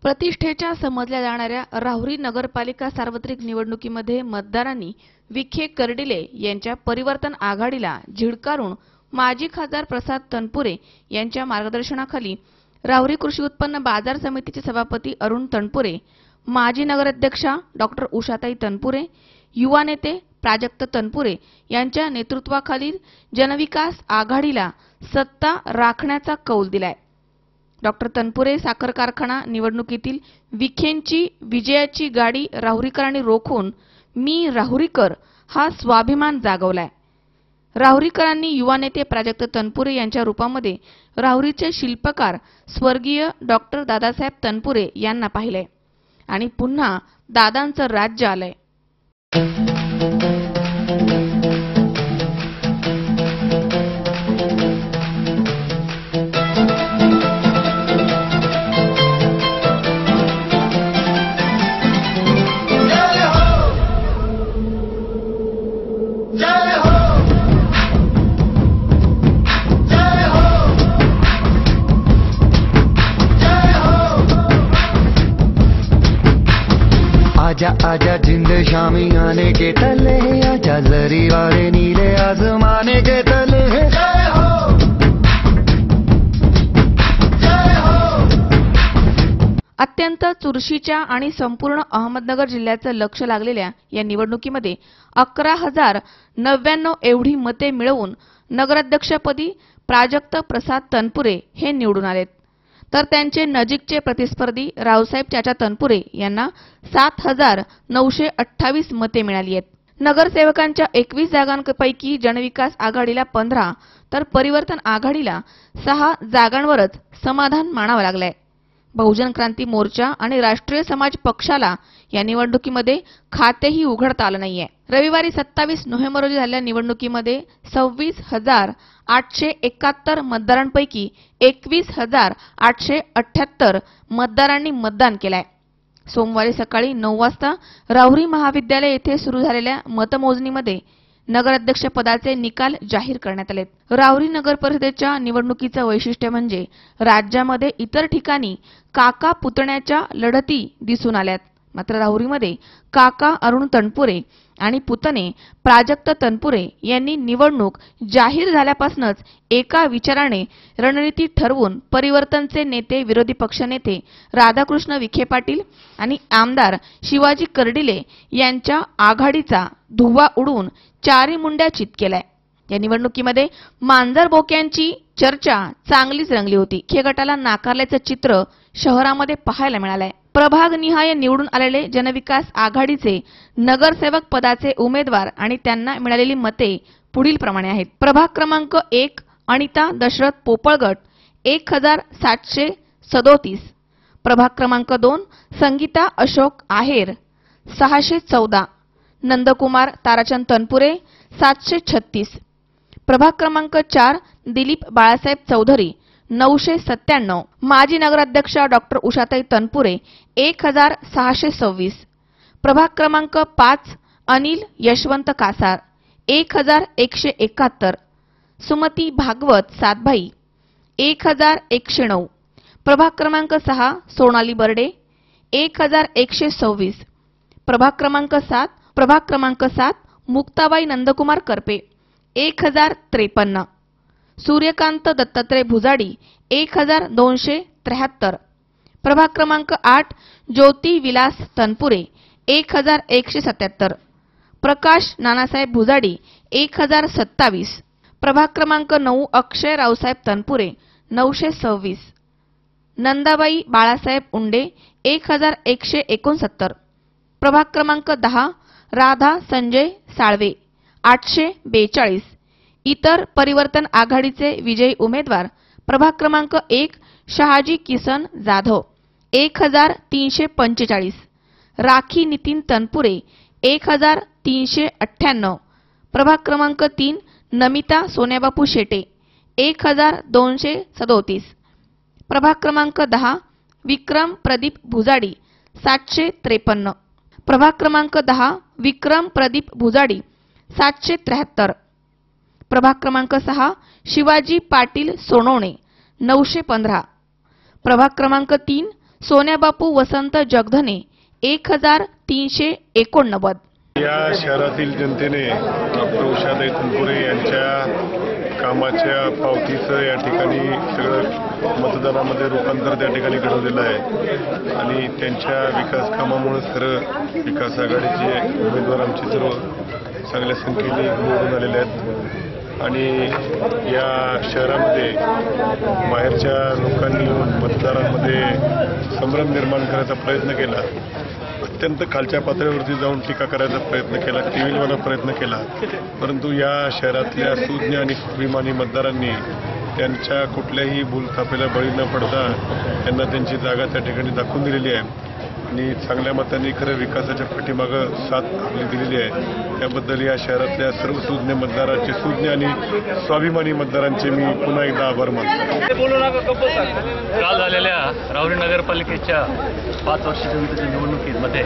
प्रतिष्ठेच्या समजल्या जाणाऱ्या राहुरी नगरपालिका सार्वत्रिक निवडणुकीमध्ये मतदारांनी विखे कर्डिले यांच्या परिवर्तन आघाडीला झिडकारून माजी खासदार प्रसाद तनपुरे यांच्या मार्गदर्शनाखाली राहुरी कृषी उत्पन्न बाजार समितीचे सभापती अरुण तनपुरे, माजी नगराध्यक्षा डॉक्टर उषाताई तनपुरे, युवा नेते प्राजक्त तनपुरे यांच्या नेतृत्वाखालील जनविकास आघाडीला सत्ता राखण्याचा कौल दिलाय। डॉक्टर तनपुरे साखर कारखाना निवडणुकीतील विखेंची विजयाची गाडी राहुरीकरांनी रोखून मी राहुरीकर हा स्वाभिमान जागवलाय। राहुरीकरांनी युवा नेते प्राजक्त तनपुरे यांच्या रूपामध्ये राहुरीचे शिल्पकार स्वर्गीय डॉक्टर दादासाहेब तनपुरे यांना पाहिले आणि पुन्हा दादांचं राज्य आलंय। आजा आजा जिंद शामी आने के तले, आजा जरी वाले नीले आसमाने के तले। जय हो जय हो। अत्यंत चुरशीच्या आणि संपूर्ण अहमदनगर जिल्ह्याचं लक्ष लागलेल्या या निवडणुकीमध्ये 11,099 एवढी मते मिळवून नगराध्यक्षपदी प्राजक्त प्रसाद तनपुरे हे निवडून आलेत, तर त्यांचे नजीकचे प्रतिस्पर्धी रावसाहेब चाचा तनपुरे यांना 7,928 मते मिळाली आहेत। नगरसेवकांच्या 21 जागांपैकी जनविकास आघाडीला 15 तर परिवर्तन आघाडीला 6 जागांवरच समाधान मानावं लागलंय। बहुजन क्रांती मोर्चा आणि राष्ट्रीय समाज पक्षाला या निवडणुकीमध्ये खातेही उघडता आलं नाहीये। रविवारी 27 नोव्हेंबर रोजी झालेल्या निवडणुकीमध्ये 26,871 मतदारांपैकी 21,878 मतदारांनी मतदान केलंय। सोमवारी सकाळी 9 वाजता राहुरी महाविद्यालय येथे सुरू झालेल्या मतमोजणीमध्ये नगराध्यक्ष पदाचे निकाल जाहीर करण्यात आले। राहुरी नगर परिषदेच्या निवडणुकीचं वैशिष्ट्य म्हणजे राज्यामध्ये इतर ठिकाणी काका पुतण्याच्या लढती दिसून आल्यात, मात्र राहुरीमध्ये काका अरुण तनपुरे आणि पुतणे प्राजक्त तनपुरे यांनी निवडणूक जाहीर झाल्यापासूनच एका विचाराने रणनीती ठरवून परिवर्तनचे नेते विरोधी पक्षनेते राधाकृष्ण विखे पाटील आणि आमदार शिवाजी कर्डिले यांच्या आघाडीचा धुव्वा उडवून चारी मुंड्या चित केलाय। या निवडणुकीमध्ये मांजर बोक्यांची चर्चा चांगलीच रंगली होती। खे गटाला नाकारल्याचं चित्र शहरामध्ये पाहायला मिळालंय। प्रभागनिहाय निवडून आलेले जनविकास आघाडीचे नगरसेवक पदाचे उमेदवार आणि त्यांना मिळालेली मते पुढील प्रमाणे आहेत। प्रभाग क्रमांक 1 अनिता दशरथ पोपळगट 1,737। प्रभाग क्रमांक 2 संगीता अशोक आहेर 614। नंदकुमार ताराचंद तनपुरे 736। प्रभाग क्रमांक 4 दिलीप बाळासाहेब चौधरी 997। माजी नगराध्यक्षा डॉक्टर उषाताई तनपुरे 1,626। प्रभाग क्रमांक 5 अनिल यशवंत कासार 1,171। सुमती भागवत सातभाई 1,109। प्रभाग क्रमांक 6 सोनाली बर्डे 1,126। प्रभाग क्रमांक 7 मुक्ताबाई नंदकुमार करपे 1,053। सूर्यकांत दत्तात्रय भुजाडी 1,273। प्रभाग क्रमांक 8 ज्योती विलास तनपुरे 1,177। प्रकाश नानासाहेब भुजाडी 1,027। प्रभाग क्रमांक 9 अक्षय रावसाहेब तनपुरे 926। नंदाबाई बाळासाहेब उंडे 1,169। प्रभाग क्रमांक 10 राधा संजय साळवे 842। इतर परिवर्तन आघाडीचे विजयी उमेदवार प्रभाग क्रमांक 1 शहाजी किसन जाधव 1,345। राखी नितीन तनपुरे 1,398। प्रभाग क्रमांक 3 नमिता सोन्याबापू शेटे 1,237। प्रभाग क्रमांक 10 विक्रम प्रदीप भुजाडी 753। प्रभाग क्रमांक 10 विक्रम प्रदीप भुजाडी 773। प्रभाग क्रमांक 6 शिवाजी पाटील सोनवणे 915। प्रभाग क्रमांक 3 सोन्याबापू वसंत जगधने 1389. या शहरातील जनतेने डॉक्टर उषाताई तनपुरे यांच्या कामाच्या पावतीचं या ठिकाणी सगळं मतदानामध्ये रूपांतर त्या ठिकाणी घडवलेलं आहे आणि त्यांच्या विकास कामामुळे खरं विकास आघाडीचे उमेदवार आमचे सर्व चांगल्या संख्येने निवडून आलेले आहेत आणि या शहरामध्ये बाहेरच्या लोकांनी येऊन मतदारांमध्ये संभ्रम निर्माण करायचा प्रयत्न केला. अत्यंत खालच्या पातळीवरती जाऊन टीका करायचा प्रयत्न केला, टीव्हीला प्रयत्न केला, परंतु या शहरातल्या सुज्ञ आणि स्वाभिमानी मतदारांनी त्यांच्या कुठल्याही भूलथापेला बळी न पडता त्यांना त्यांची जागा त्या ठिकाणी दाखवून दिलेली आहे आणि चांगल्या मतांनी खरं विकासाच्या पाठीमागं साथ आपली दिलेली आहे. त्याबद्दल या शहरातल्या सर्व सुज्ञ मतदारांचे, सुज्ञ आणि स्वाभिमानी मतदारांचे मी पुन्हा एकदा आभार मानतो. काल झालेल्या राहुरी नगरपालिकेच्या 5 वर्षाच्या निवडणुकीमध्ये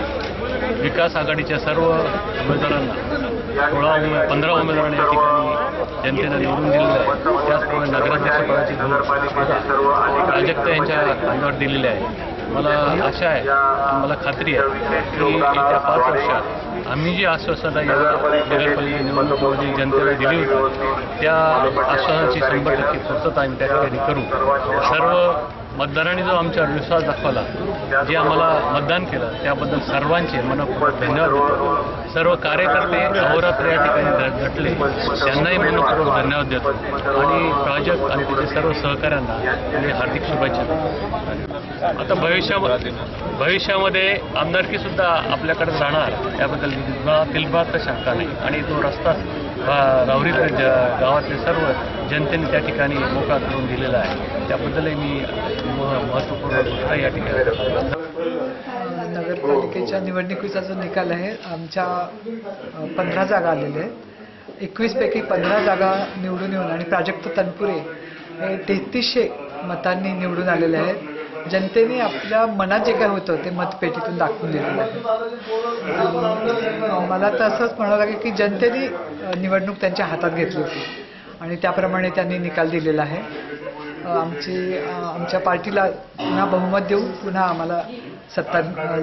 विकास आघाडीच्या सर्व उमेदवारांना 15 उमेदवारांनी या ठिकाणी जनतेनं निवडून दिलेलं आहे. त्याचप्रमाणे नगराध्यक्षपदाची प्राजक्त यांच्या खांद्यावर दिलेली आहे. मला आशा आहे आणि मला खात्री आहे की येत्या 5 वर्षात आम्ही जी आश्वासनं या नगरपालिका निवडणुकीमध्ये जनतेला दिली होती त्या आश्वासनाची 100% पूर्तता आम्ही त्या ठिकाणी करू. सर्व मतदारांनी जो आमच्यावर विश्वास दाखवला, जे आम्हाला मतदान केलं त्याबद्दल सर्वांचे मनपूर्वक धन्यवाद देतो. सर्व कार्यकर्ते अहोरात्र या ठिकाणी झटले त्यांनाही मनपूर्वक धन्यवाद देतो आणि प्राजक्त आणि त्याचे सर्व सहकाऱ्यांना मी हार्दिक शुभेच्छा देतो. आता भविष्यामध्ये आमदारकी सुद्धा आपल्याकडे जाणार याबद्दल तिलबात शंका नाही आणि तो रस्ता राहुरी गावातले सर्व जनतेने त्या ठिकाणी मोकळा करून दिलेला आहे. त्याबद्दलही मी महत्त्वपूर्ण गोष्ट या ठिकाणी. नगरपालिकेच्या निवडणुकीचा जो निकाल आहे, आमच्या 15 जागा आलेल्या आहेत. 21 पैकी 15 जागा निवडून येऊन आणि प्राजक्त तनपुरे हे 3300 मतांनी निवडून आलेले आहेत. जनतेने आपल्या मनात जे काय होतं ते मतपेटीतून दाखवून दिलेलं आहे. मला तर असंच म्हणावं लागेल की जनतेने निवडणूक त्यांच्या हातात घेतली होती आणि त्याप्रमाणे त्यांनी निकाल दिलेला आहे. आमच्या पार्टीला पुन्हा बहुमत देऊन पुन्हा आम्हाला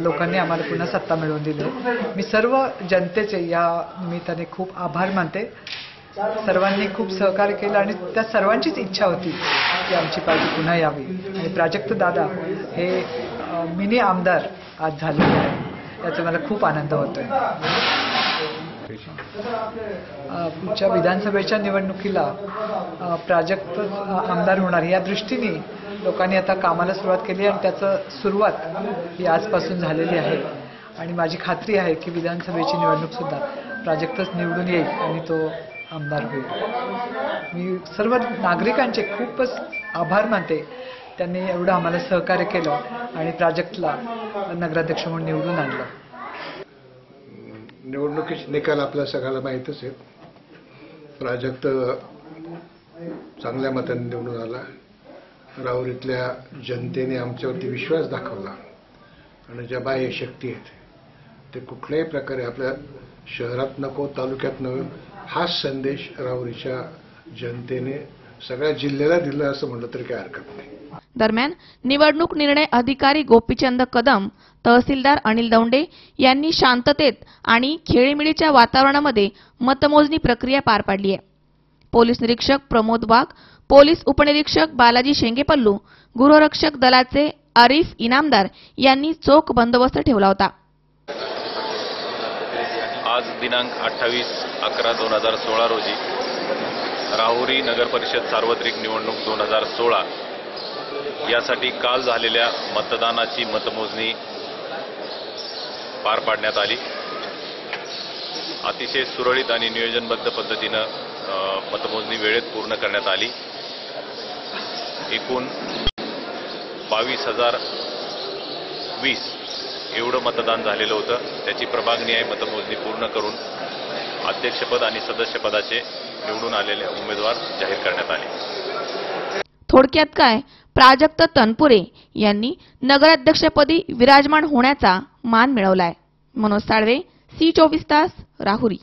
लोकांनी आम्हाला पुन्हा सत्ता मिळवून दिली. मी सर्व जनतेचे या निमित्ताने खूप आभार मानते. सर्वांनी खूप सहकार्य केलं आणि त्या सर्वांचीच इच्छा होती की आमची पार्टी पुन्हा यावी आणि प्राजक्त दादा हे मिनी आमदार आज झालेले आहे. याचा मला खूप आनंद होतोय. पुढच्या विधानसभेच्या निवडणुकीला प्राजक्त आमदार होणार या दृष्टीने लोकांनी आता कामाला सुरुवात केली आणि त्याचं सुरुवात ही आजपासून झालेली आहे आणि माझी खात्री आहे की विधानसभेची निवडणूक सुद्धा प्राजक्तच निवडून येईल आणि तो आमदार होईल. मी सर्व नागरिकांचे खूपच आभार मानते. त्यांनी एवढं आम्हाला सहकार्य केलं आणि प्राजक्तला नगराध्यक्ष म्हणून निवडून आणलं. निवडणुकीचे निकाल आपल्या सगळ्याला माहीतच आहेत. प्राजक्त चांगल्या मताने निवडून आला. राहुरीतल्या जनतेने आमच्यावरती विश्वास दाखवला आणि ज्या बाह्य शक्ती आहेत ते कुठल्याही प्रकारे आपल्या शहरात नको, तालुक्यात नव्हे, हाच संदेश राहुरीच्या जनतेने सगळ्या जिल्ह्याला दिला असं म्हटलं तरी काही हरकत नाही. दरम्यान निवडणूक निर्णय अधिकारी गोपीचंद कदम, तहसीलदार अनिल दौंडे यांनी शांततेत आणि खेळीमेळीच्या वातावरणामध्ये मतमोजणी प्रक्रिया पार पाडली आहे. पोलीस निरीक्षक प्रमोद वाघ, पोलीस उपनिरीक्षक बालाजी शेंगेपल्लू, गृहरक्षक दलाचे आरिफ इनामदार यांनी चोख बंदोबस्त ठेवला होता. आज दिनांक 28/11/2016 रोजी राहुरी नगरपरिषद सार्वत्रिक निवडणूक 2016 यासाठी काल झालेल्या मतदानाची मतमोजणी पार पाडण्यात आली. अतिशय सुरळीत आणि नियोजनबद्ध पद्धतीनं मतमोजणी वेळेत पूर्ण करण्यात आली. एकूण 22,020 एवढं मतदान झालेलं होतं. त्याची प्रभागनिहाय मतमोजणी पूर्ण करून अध्यक्षपद आणि सदस्यपदाचे निवडून आलेले उमेदवार जाहीर करण्यात आले. थोडक्यात काय, प्राजक्त तनपुरे यांनी नगराध्यक्षपदी विराजमान होण्याचा मान मिळवलाय. मनोज साळवे, C24 तास, राहुरी.